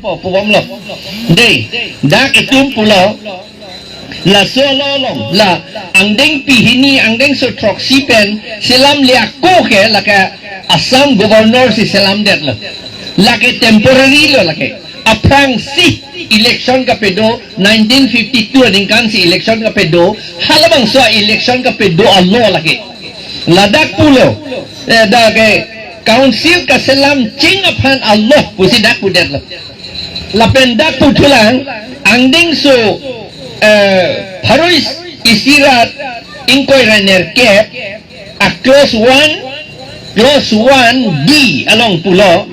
po puwam lo dei dak itum pulo la solo long la angdeng pihini angdeng so troksi pen selam liako ke la ka Assam governor si selam det lo la ke temporary lo la ke aprang si election ka pedo 1952 ningkan si election ka pedo halabang so election ka pedo allo la ke ladak pulo da ke council ka selam ching aphan Allah pusi dak pudet lo la pendak putulang angdeng so Harois isirat inkoy raner cap a close one D along pulo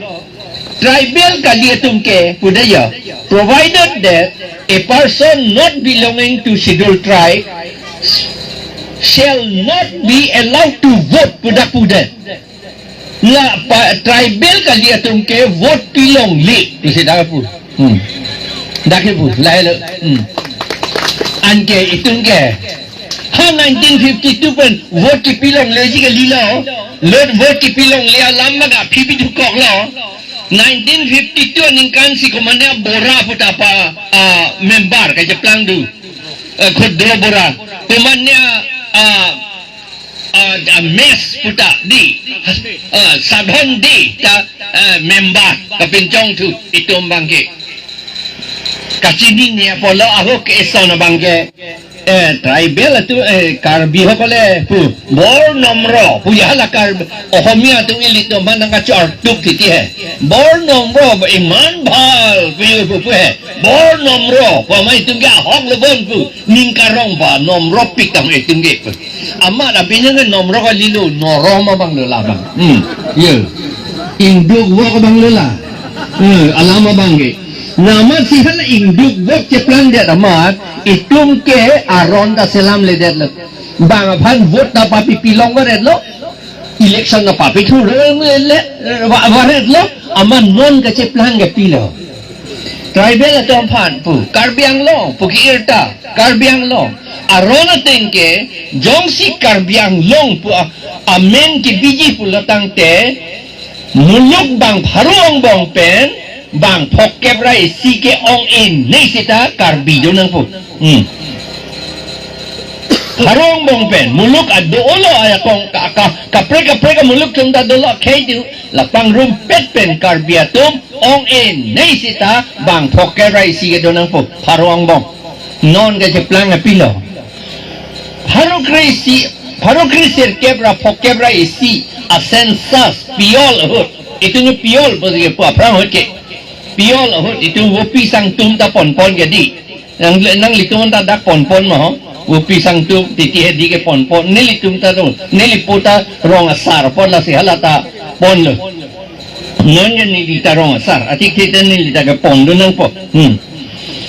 tribal kaliatum ke pudaya provided that a person not belonging to scheduled tribe shall not be allowed to vote pudak la tribal kaliatum ke vote pilong li tu sedar pu dak pu lai anke itung ke ha 1952 pen vote ki pilong leji ke lilo lot vote ki pilong lia lama ga phibi dukok lo 1952 ningkan si komanda bora puta pa member ka jeplang du khud do bora komanda mes puta di sadhon di ta member ka pincong tu itum bangke kasini ni apolo aho ke esona bangke tribal tu karbi hokole pu bor nomro puya la kar ohomia tu ilito mananga chor tuk titi hai bor nomro iman bhal pu he bor nomro pamai tungga hok lebon pu ningkarong ba nomro pikam tungge pu amma da pinang nomro ka lilu noroma bang lela bang ye induk wo ka bang lela alama bangge nama sihan induk wok ceplang dia damat itum ke aron da selam ledet lo bang aphan vote da papi pilong waret lo election da papi thu le waret lo aman non ka ceplang ke pilo tribal atom phan pu karbiang lo pu ki irta karbiang lo aron ateng ke jongsi karbiang long pu amen ki biji pu latang te muluk bang pharong bong pen bang pokep rai si ke ong in nei sita karbi do nang pu harong bong pen muluk ado olo aya kong kapre muluk tum da dolo khay tu lapang rum pet pen karbi atum ong in nei sita bang pokep rai si ke do nang pu harong bong non ga jeplang pilo haro krisir kebra pokep rai si asensas piol hut itu ni piol bagi pu aprang hut ke piol ahut itu wopi sang tum ta pon jadi nang litung ta dak pon mo wopi sang tum titi hedi ke pon ni litung ta do ni liputa rong asar pon la si halata pon lo non ni dita rong asar ati kita ni lita ke pon do nang po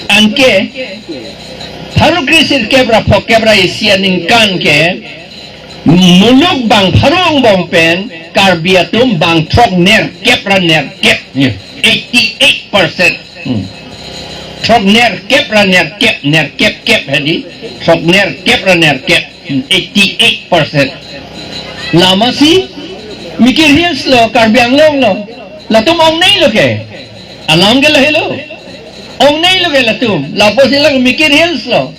anke haru krisir kebra pokebra isian ningkan ke muluk bang harong bong pen karbiatum bang trok ner kepra ner kep 88% trok ner kep hadi trok ner kep 88% lama si mikir hills lo karbiang long lo latum ong nei lo ke alam ke lahelo ong nei lo ke latum lapo sila mikir hills lo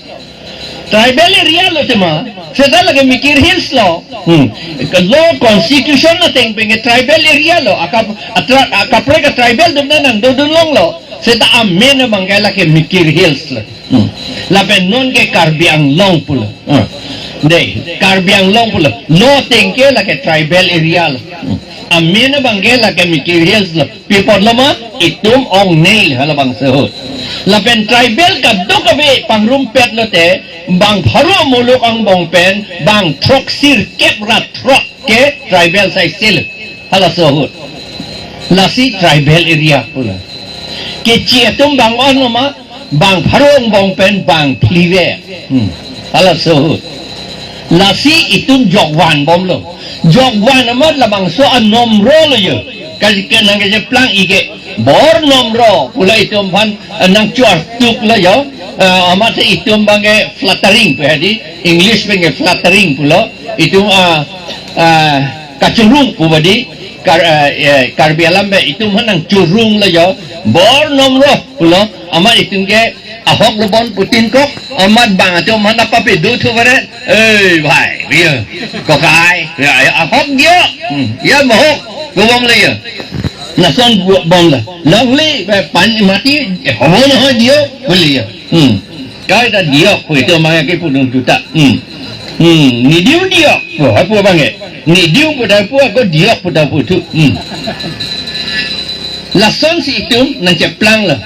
tribal area lo tema seta lagi mikir hills lo law constitution na teng penge tribal area lo akapre ka tribal dum nang dodun long lo seta amen na bangkala ke mikir hills lo lapen non ke karbiang long pulo dei karbiang long pulo no teng ke la ke tribal area lo amen na bangkala ke mikir hills lo people lama itum ong nail halabang sehut lapen tribal ka dokabe pangrumpet lo te bang pharo muluk ang bong pen bang trok sir kep rat trok ke tribal sai sil hala sohut lasi tribal area pula ke chietum bang on ma bang pharo ang bong pen bang plive hala sohut lasi itum jogwan bom lo jogwan amat la bang so anomro lo yo kasi nang ke plang ike bor nomro pula itum pan nang chuar tuk lo yo amat itum bangge fluttering pedi English bangge fluttering pulo itu kacurung pubadi Karbi Alam be itum hanang curung la yo bor nomro pulo amat itum ke ahok lebon Putin kok amat bang ato mana pape do tu baret bhai dia ko kai ahok dia ya mohok gobong le ya nason bom la long le pan mati homo no dia boleh ya kai da dia ko itu manga ke pudung tuta ni dia apa bang ni dia pada apa dia pada putu lason si itum nang ceplang lah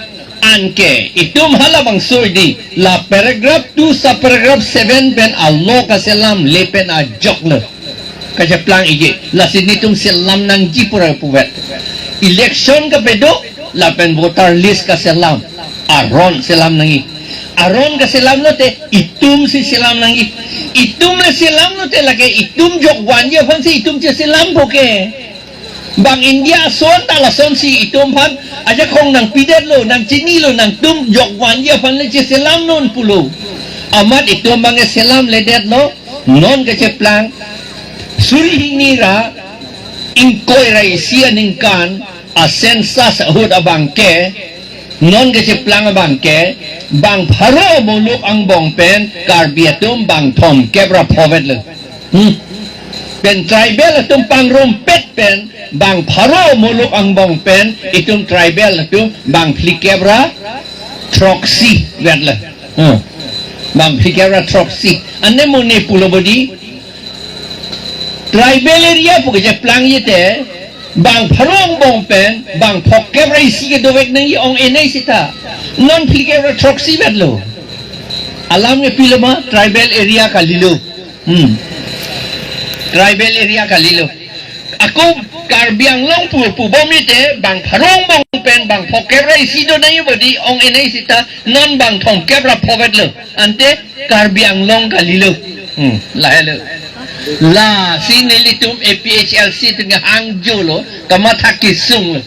anke itum hala bang soidi la paragraph 2 sa paragraph 7 pen Allah ka selam lepen a jok le ka ceplang ige la sini tum selam nang ji pura puwet election ka pedo la pen voter list ka selam aron selam nangi aron ka selam no te itum si selam nangi itum le selam no te lage itum jok wanya phan si itum che selam boke bang India son ta la son si itum phan aja khong nang pidet lo nang chini lo nang tum jok wanya phan le che selam non pulo amat itum bang selam le det lo non ka che plang suri hinira ingkoi rai sia ningkan a sensas hud abang ke non ke plang abang ke bang pharo muluk ang bong pen karbiatum bang thom kebra phovet le pen tribal atum pang rompet pen bang pharo muluk ang bong pen itum tribal atum bang flikebra troxy vet le bang flikebra troxy ane mone pulo bodi tribal area pu ke plang yete bang pharong bong pen bang phok kebra isi ke dowek nang ong enai sita non flikebra troxy vet lo alam ke pilama tribal area kalilo tribal area kalilo aku karbiang long pu bomite bang pharong bong pen bang phok kebra isi do nang bodi ong enai sita non bang thong kebra phovet lo ante karbiang long kalilo lahelo la sinelitum APHLC tengah Hangzhou lo kamata kisung lo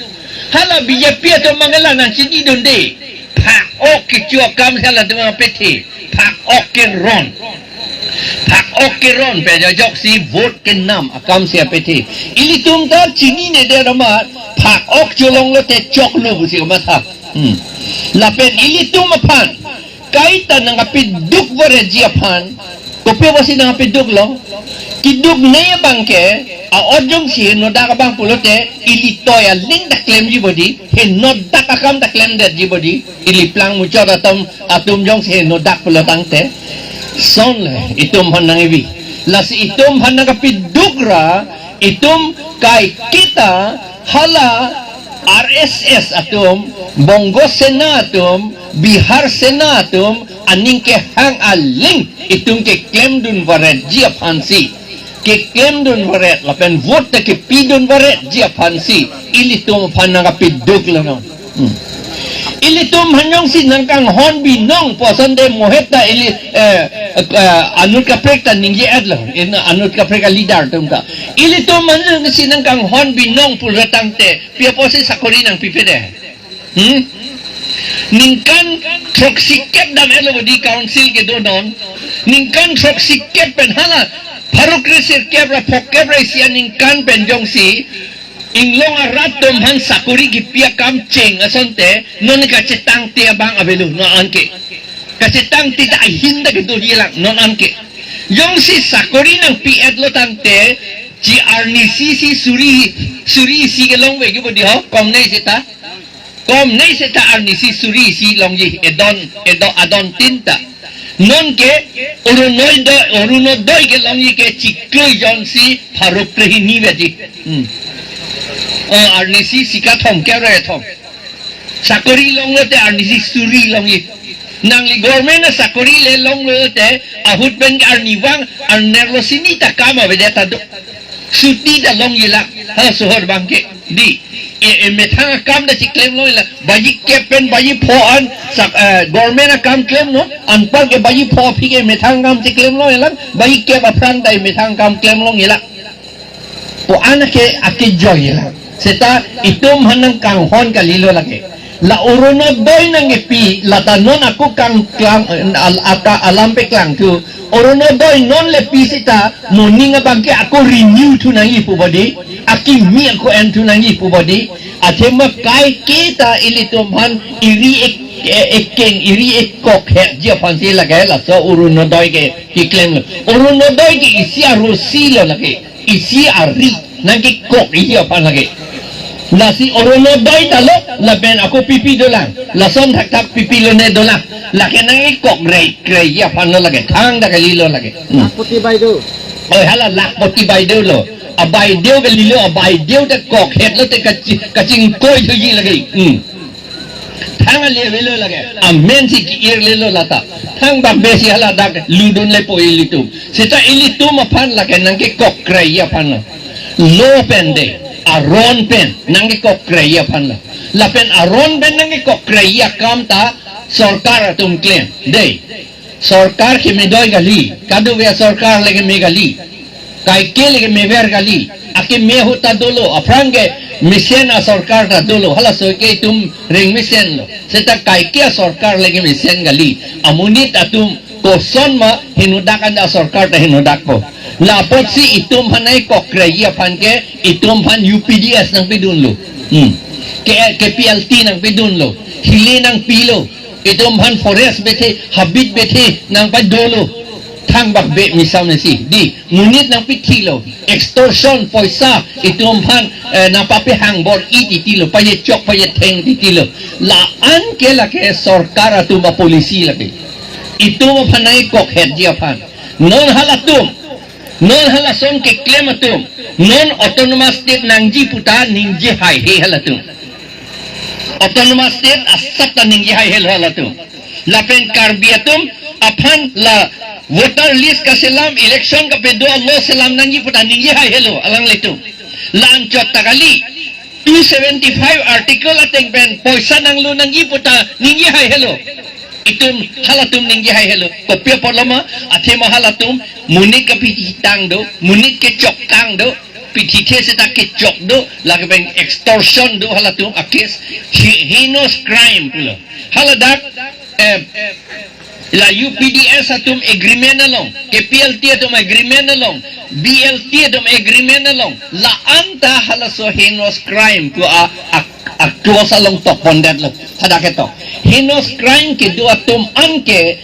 hala BJP atau mangala nang sini donde pak ok chua kam hala dengan peti pak ok ron pe jok si vote ke nam akam sia peti ilitum ta sini ne de ramat pak ok jolong lo te chok lo busi kamata lapen ilitum apan kaitan nang apiduk vore jiapan kopi wasi nang apiduk lo kiduk naya bangke a ojong si noda ka bang pulote ilito ya ling da claim jibodi he noda ka kam da claim da jibodi ili plang mucho atum jong si noda pulotang te son le itum hanang ibi las itum hanang ka pidukra itum kai kita hala RSS atum Bongo Senatum Bihar Senatum aning ke hang aling itum ke claim dun varet jia pansi ke claim dun varet lapen vote ke pidun varet jia pansi ilitum panang piduk lanon ilitum hanyong si nangkang hon binong poson de moheta ili anut kaprekta ningji adlo in anut kapreka leader tumta ilitum hanyong si nangkang hon binong pulratang te pia posi sakori nang pipede ningkan troksikep dan elo di council ke donon ningkan troksikep pen hala Haruk resir kebra pok kebra isia ningkan penjong si inglong arat domhan sakuri gipia kam ceng asonte non ka cetang te abang abelu non anke ka cetang ti da hinda gitu hilang non anke jong si sakuri nang piet lo tante ji arnisi si suri si gelong we gitu di ho kom nei seta arnisi suri si long ji adon tinta non ke uruno doi ke longi ke cikle jon si Faruk Prehini beti arnisi sika thom ke re thom sakori long te arnisi suri longi nang li government na sakori le long te ahut ben arniwang arnerlo sini ta kama bedeta do suti da longi la ha sohor bangke di methang kam da claim lo la bayi kepen bayi phoan government kam claim no anpar ke bayi pho phi ke methang kam claim lo la bayi ke apran dai methang kam claim lo ngila po anake ake joy la seta itum hanang kang hon kalilo lake la uruno boy nang pi la tanon aku kang klang alam pe klang tu uruno boy non le pi sita morning bangke aku renew tu nang ipu body hakim mian ko entu nangi pu body atema kai kita ili tumhan iri ekeng iri ekok het dia pansi lagi la so urun nodoi ke kiklem urun nodoi ke isi arusi lo lagi isi ari nangi kok iya pan lagi nasi urun nodoi talo la ben aku pipi dolang la son tak pipi lo ne dolang la ke nangi kok grey iya pan lo lagi thang da kali lo lagi putih bai tu oh hala lak poti bai do lo abai deu ke lilo abai deu te kok het lo te kacing koi tu ji lagi thang le velo lagi amen si ki ir le lo lata thang bak besi hala dak ludun le po ilitum sita ilitum apan lagi nangke kok kraya pan lo pen de aron pen nangke kok kraya pan la pen aron pen nangke kok kraya kam ta sarkar tum claim de sarkar ki me doi gali kadu ve sarkar lege me gali kai ke lege me ver gali ake me hota dolo afrange misen a sarkar ta dolo hala so ke tum ring misen lo seta kai ke sarkar lege misen gali amunit atum koson ma hinudakan da sarkar ta hinudak po lapot si itum hanai kokraya pan ke itum han UPDS nang pidun lo ke PLT nang pidun lo hili nang pilo itum han forest bethe habit bethe nang pa dolo thang bak be misam nasi di munit nang pitilo extortion poisa itum han na pape hang bor itilo paye chok paye theng titilo la an ke la ke sarkar atum polisi la ke itum phanai kok het dia phan non halatum non halason ke claim atum non autonomous state nangji puta ningji hai he halatum autonomous state asat ningji hai he halatum lapen karbiatum aphan la voter list ka selam election ka pedo Allah selam nangji puta ningji hai hello alang letum lan chot takali 275 article ateng ben poisa nang lu nangji puta ningji hai hello itum halatum ninggi hai hello kopia polama athema halatum munit ke piti tang do munit ke chok tang do piti the se tak ke chok do lagi bang extortion do halatum akis heinous crime pulo haladak la UPDS atum agreement along ke PLT atum agreement along BLT atum agreement along la anta halaso heinous crime to aktual salong tok pondet lo hadak eto heinous crime ke do atum anke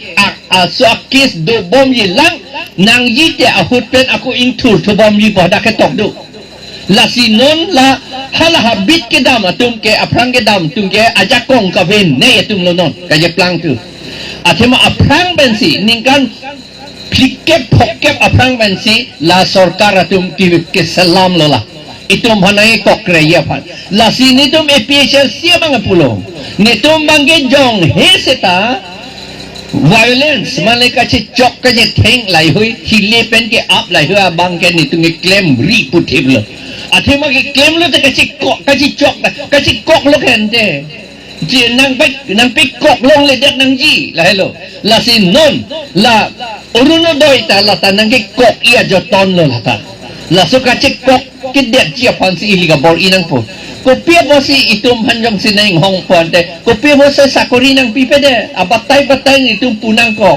so akis do bom yi lang nang yi te ahut pen aku intur to bom yi po hadak etok do la sinon la hala habit ke dam atum ke aprang ke dam tum ke ajakong ka ven ne atum lo non ka je plang tu athema aprang bensi ningkan plikep phokep aprang bensi la sarkar atum ke salam lola itum hanai kokreya pan la sini tum APHL sia bang pulo nitum bangge jong he seta violence mane ka che chok ka je theng lai hui hile pen ke up lai hui bang ke nitum ke claim ri puthiblo athema ke claim lo te ka chi chok ka chi kok lo kente je nang pe kok long le det nang ji la hello la sin non la uruno doi ta la ta nang ke kok ia joton lo la ta la suka cek kok kidet chia pansi iliga bor inang po kopia bosi itum hanjong sineng hong ponte kopia bosi sakori nang pipede abatai itum punang kok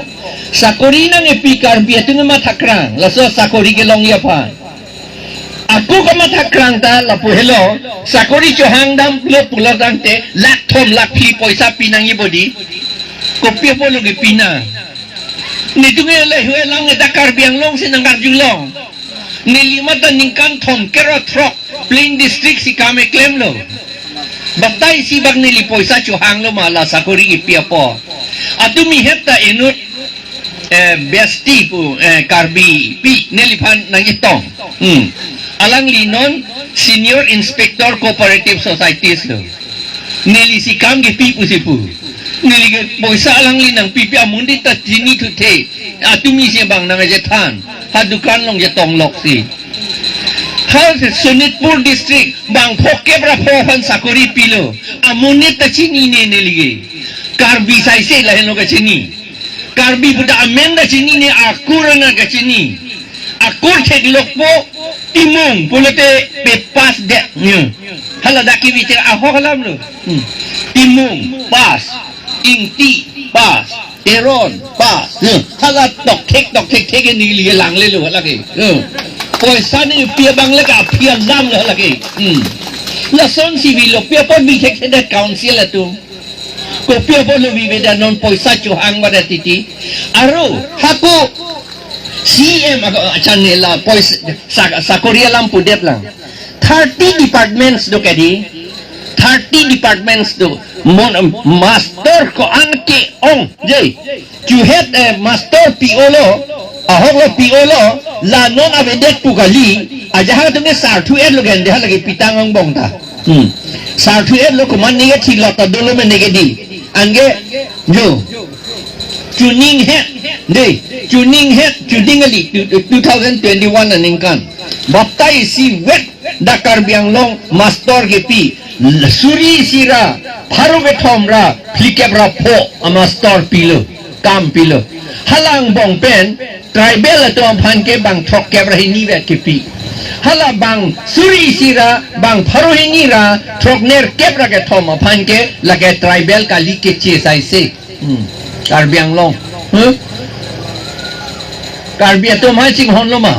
sakori nang epikar bia tu nama thakrang la so sakori ke long ya pa aku ka mathakrang ta la po hello sakori johang dam lo puladang te lak thom lak phi poisa pinang i body kopia po logi pina ni tu nge le hue lang dakar biang long sinang garjulong nilimatan ningkan thom kero throk plain district si kame claim lo batay si bag nilipoy sa chuhang lo mala sakori ipia po atumi heta inut besti po karbi pi nilipan nang itong alang linon senior inspector cooperative societies lo nilisikam gi pi po si po nilipoy sa alang linang pipi amundi ta jini tute atumi si bang nang jetan hadukan long jatong loksi hal Sunitpur district bang phoke bra phohan sakori pilo amunit ta chini ne nelige karbi sai se la heno ka chini karbi buda amenda chini ne akurana ka chini akur thek lokpo timung pulote pepas de hala daki bitir aho halam lo timung pas ingti pas Teron pas halat tok tek ni li lang le lo lagi poisa ni pia bang lega pia lam lah lagi la son civil pia pon bi kek da council la tu ko pia pon bi beda non poisa chuhang pada titi aro haku CM channel la poisa sakoria lampu det lang 30 departments do kadi 30 departments do master ko anke ong jay you head master piolo ahok lo piolo la non avedet pugali aja tu ne sarthu et lo gen lagi pitang ong bong ta sarthu et lo kuman ni thi lo ta dolo me nege di ange jo tuning head tuning ali 2021 aningkan baptai si wet dakar biang long master gepi suri sira pharu bethomra flikebra pho master pilo kam pilo halang bong pen tribal to phan ke bang thok kebra hini ve kepi hala bang suri sira bang pharu hini ra thok ner kebra ke thom phan ke lage tribal kali ke che sai se kar biang long Karbia tu macam hon lama,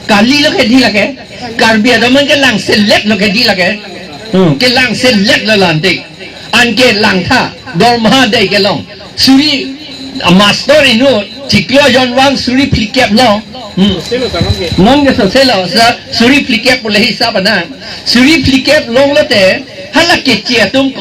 kali lo ke di lagi, karbia tu macam lang select lo ke di lagi, ke lang select lo lantik, an ke lang tha, dor maha day ke long, suri master inu, ciklo John Wang suri plikap long, non ke soselo, suri plikap boleh hisap ana, suri plikap long lo te, halak ke cia tum,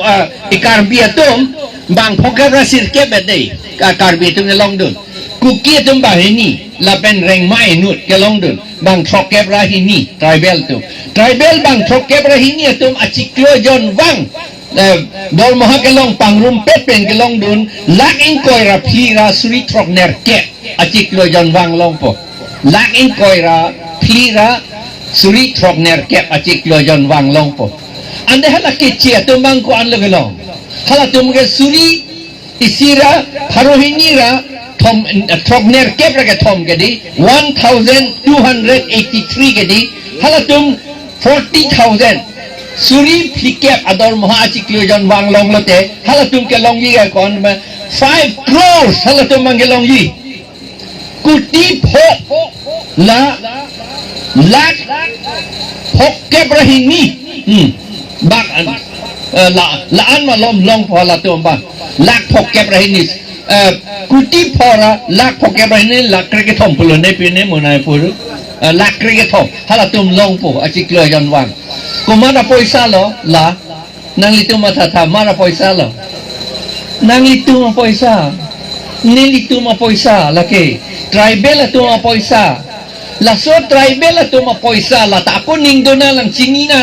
karbia tum, bang pokok rasir ke bedai, karbia tum ke long dun. Kuki tum bahini lapen reng mai nut ke long dun bang thok ke brahini tribal tu tribal bang thok ke brahini tum achiklo John Wang dol moha ke long pangrum pepen ke long dun lak in koira phira suri thok ner ke achiklo John Wang long po lak in koira phira suri thok ner ke achiklo John Wang long po ande hala ke chia tum bang ko an lo ke long hala tum ke suri isira harohini ra Trogner kebra ke thom kedi 1283 kedi halatum 40,000 suri flikep ador maha chiklo John Wang long lote halatum ke long yi ga kon 5 crores halatum mang ke long yi kuti pho la lak phok kebra hini bak la an ma lom long pho halatum ba lak phok kebra hini kuti pora lak poke bahini lak krike thom pulo ne pine monai puru lak krike thom hala tum long po achiklo John Wang kumara poisa lo la nang litu matha mara poisa lo nang litu ma poisa ni litu ma poisa lake tribal tu ma poisa la so tribal tu ma poisa la ta ko ning do na lang chingina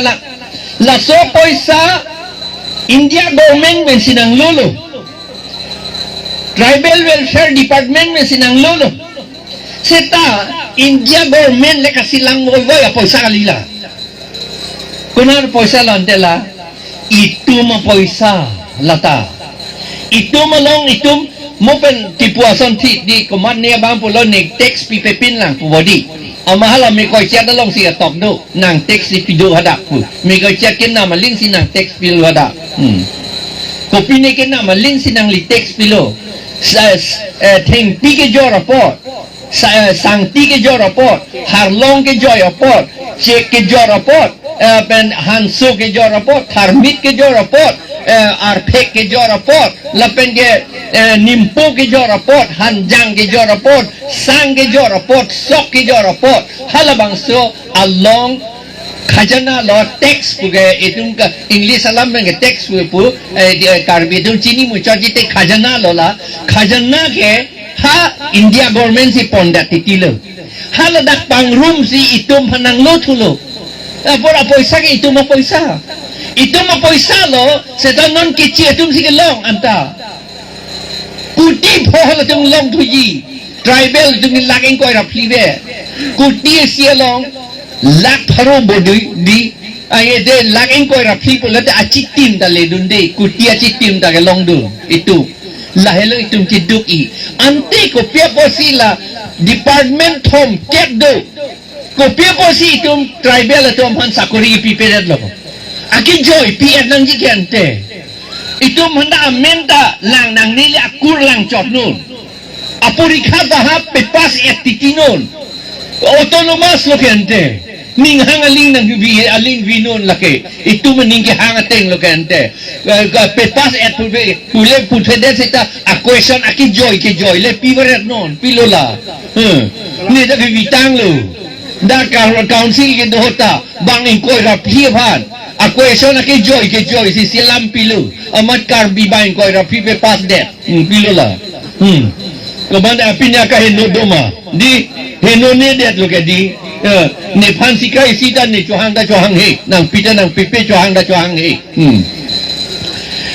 la so poisa India government men sinang lolo Tribal Welfare Department में sinang lolo, seta India government le kasih lang boy poisa kalila. Kunar poisa lantela, itu ma poisa lata, itu malong itu mo pen tipu ason ti di koman niya bang pulo nek tax pipepin lang pu body. Amahala mi koi chat dalong siya top do, nang tax si pido hadak pu, mi koi chat kin nama lin si nang tax pilo hadak. Kopi ne kin nama lin si nang li tax pilo. Thing pi ke jo report sang ti ke jo report harlong ke jo report chek ke jo report ben hanso ke jo report tharmit ke jo report arphek ke jo report lapen ke nimpo ke jo report hanjang ke jo report sang ke jo report sok ke jo report halabang so along khajana lo tax puge itung ka English alam menge tax pu karbi tung chini mu charge te khajana lo la khajana ke ha India government si ponda titilo hala dak pangrum si itum hanang lo thulo pora poisa ke itum poisa lo setanon ke chi itum si ke long anta kuti phola tung long thuji tribal tung lageng koi rapli be kuti si long lak tharo bodi di ay de lak engkoi rapli pula de achitim da le dunde kuti achitim da long du itu lahelo itum kiduk I ante ko pia posila department thom kekdo ko pia posi itum tribal atom han sakuri piperat lo aki joy pi nang ji kente itum handa amenta lang nang nili akur lang chot nun apurikha bahap pepas etikinon autonomous lo kente ning hangaling nang aling vinon lake itu mening ke hangateng lo kente pepas et pule putede sita a question aki joy ke joy le piweret non pilola ni da vitang lo da council ke dohota bang ingkoi rapi bhan a question aki joy ke joy si silam pilu amat karbi bang koi rapi pepas det pilola kemana apinya ka heno doma di heno ne det lo ke di ne phan sikai sida ne chohang da chohang he nang pita nang pipe chohang da chohang he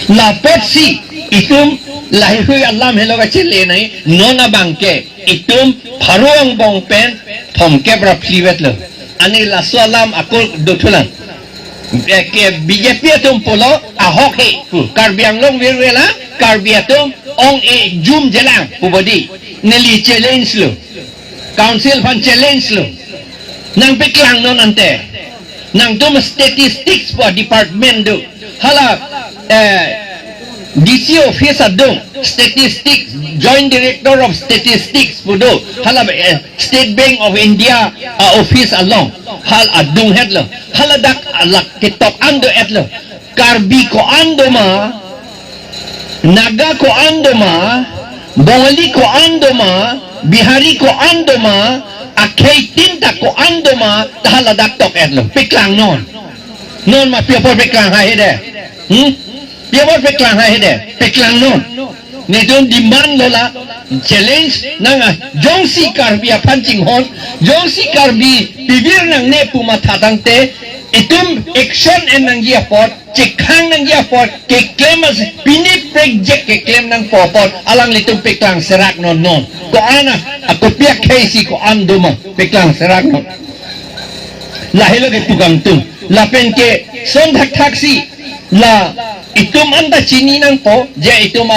la potsi itum lahi hui alam helo ka chile nai nona bangke itum pharuang bong pen thom ke bra phliwet lo ani la salam akol dotulan ke BJP tum polo ahok he karbiang long wirwela karbiatum ong e jum jelang pubodi neli challenge lo council fan challenge lo nang piklang non ante nang tum statistics po department do hala DC office adong statistics joint director of statistics po do hala State Bank of India office along hal adung het lo hala dak alak kitok ando et lo karbi ko ando ma naga ko ando ma Bengali ko ando ma Bihari ko ando ma akhei tinta ko ando ma tahala dak tok et lo piklang non ma pia por piklang ha hede pia por piklang ha hede piklang non ne don demand lola challenge nanga jongsi karbi pancing hon jongsi karbi bibir nang ne puma thadang te itum action en nang gia pot cekhang nang gia pot ke claim as pini project ke claim nang popot alang litum piklang serak non ko ana aku pia kaisi ko andoma piklang serak non lahilo ke tukang tum lapen ke son thak thaksi la itum anda chini nang po je itum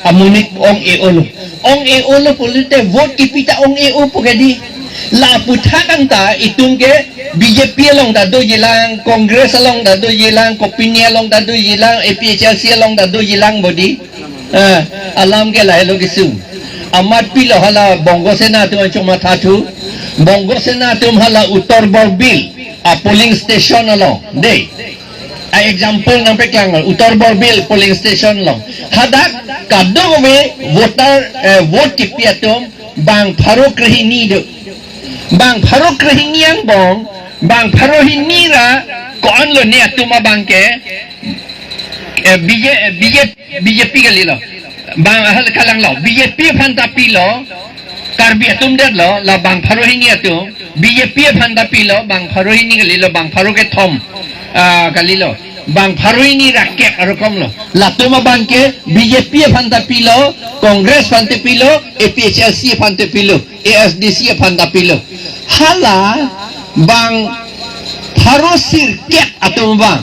amunit ong e olo polite vote kipita ong e o po kadi la puthakan ta itum ke BJP long da do jilang Congress long da do jilang Kopinia long da do jilang APHLC long da do jilang bodi alam ke lahilo ke sum amat pilo hala bongo sena tu cuma thatu bongo sena tu hala utor borbil polling station along deh example nang peklang utor borbil polling station long hadak kadang me voter vote kipiatum bang pharok rahini do bang pharok rahinian bong bang pharohini ra kon lo ne atuma bangke BJP kali lo bang hal kalang lo BJP phanta pilo karbi atum det lo la bang pharohini atum BJP phanta pilo bang pharohini kali lo bang pharoke thom kali lo bang pharohini raket arokom lo la tuma bangke BJP phanta pilo Congress phanta pilo APHLC phanta pilo ASDC phanta pilo hala bang pharo sirket atau bang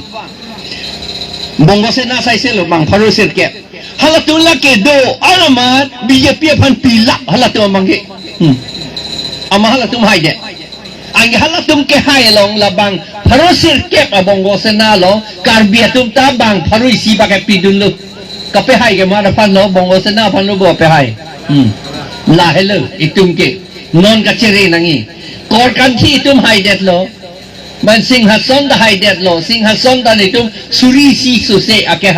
bongo sena sai selo bang pharo sirket hala tula ke do alamat BJP phan pilak hala tu mangge ama hala tum hai de ang hala tum ke hai long la bang pharo sirket bongo sena lo karbi tum ta bang pharo isi bagai pidun lo kape hai ke ma phan lo bongo sena phan lo bo pe hai la hello itum ke non ka chere nangi kor kan thi tum hai det lo man singhason da hai det lo singhason da ni tum suri si su se ake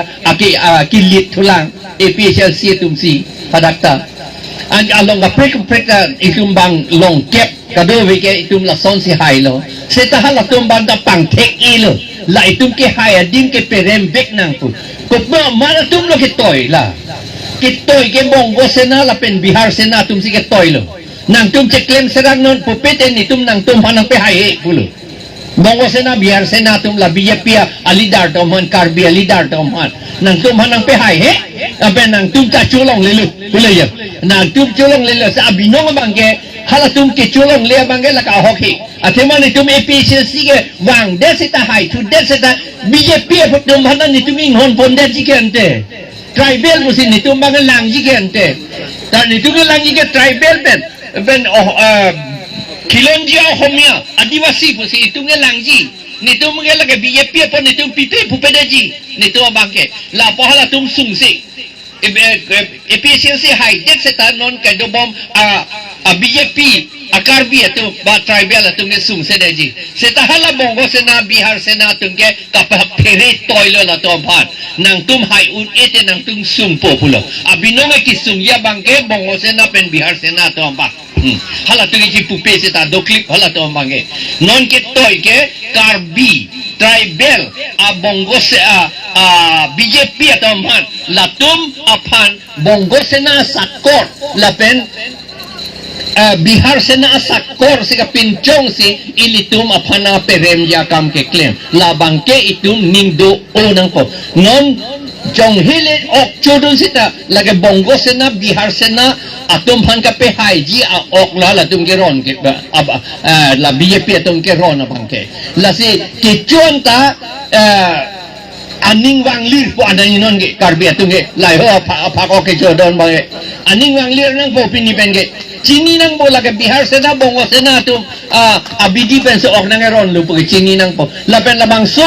kilit thulang APHLC tum si padakta an along ga prek itum bang long kep kado we ke itum la son si hai lo se ta hala tum bang da pang thek i lo la itum ke hai din ke perem bek nang pu ko ma tum lo ke toy la ke toy ke bongo sena la pen Bihar sena tum si ke toy lo nang tum ceklem serang non pupete ni tum nang tum hanang pe hai pulu bongo sena Bihar sena tum la BJP alidar tom han karbi alidar tom han nang tum hanang pe hai ape nang tum ta chulong lelu pulu ya nang tum chulong lelu sa binong bangke hala tum ke chulong le bangke la ka hoki athema ni tum APHLC ke wang de sita hai tu de sita BJP tum hanan ni tum ing hon pon de jikente tribal musin ni tum bang lang jikente dan ni tum lang jike tribal ben Kilonjia Homia Adivasi pusi itu ngelangji ni tu mengela ke BJP apa ni tu pipe pupedaji ni tu abangke la pahala tum sungsi APHLC hai det setan non ke do bom BJP akarbi itu ba tribal itu nge sung se deji setahala bongo sena bihar sena tungke kapah pere toilo la to bhat nang tum hai un ete nang tum sung populo abinong ki sung ya bangke bongo sena pen bihar sena to ba hala tu ji pupe seta do clip hala to bange non ke toy ke karbi tribal a bongo se a BJP atau man latum apan bongo sena sakor lapen Bihar sena sakor si pincong si ilitum apana perem ya kam ke claim labang ke itum ningdo onang ko non jong hile ok chodon sita lage bongo sena Bihar sena atum han ka pe haiji a ok la tum ke ron ke la BJP atum ke ron abang ke la si kichon ta aning wanglir po anang inon ke karbi atum ke lai ho apa ko ke jodon bang aning wanglir nang po pinipen ke Cini nang po lagi Bihar sena bongo sena tu abidi pen so ok nang eron lu pagi cini nang po lapen labang so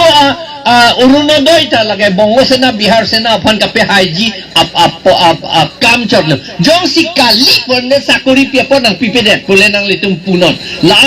uruno doi ta lagi bongo sena Bihar sena apan kape haji kam chot lu jong si kali pon ne sakuri pia pon nang pipedet pule nang litung punon la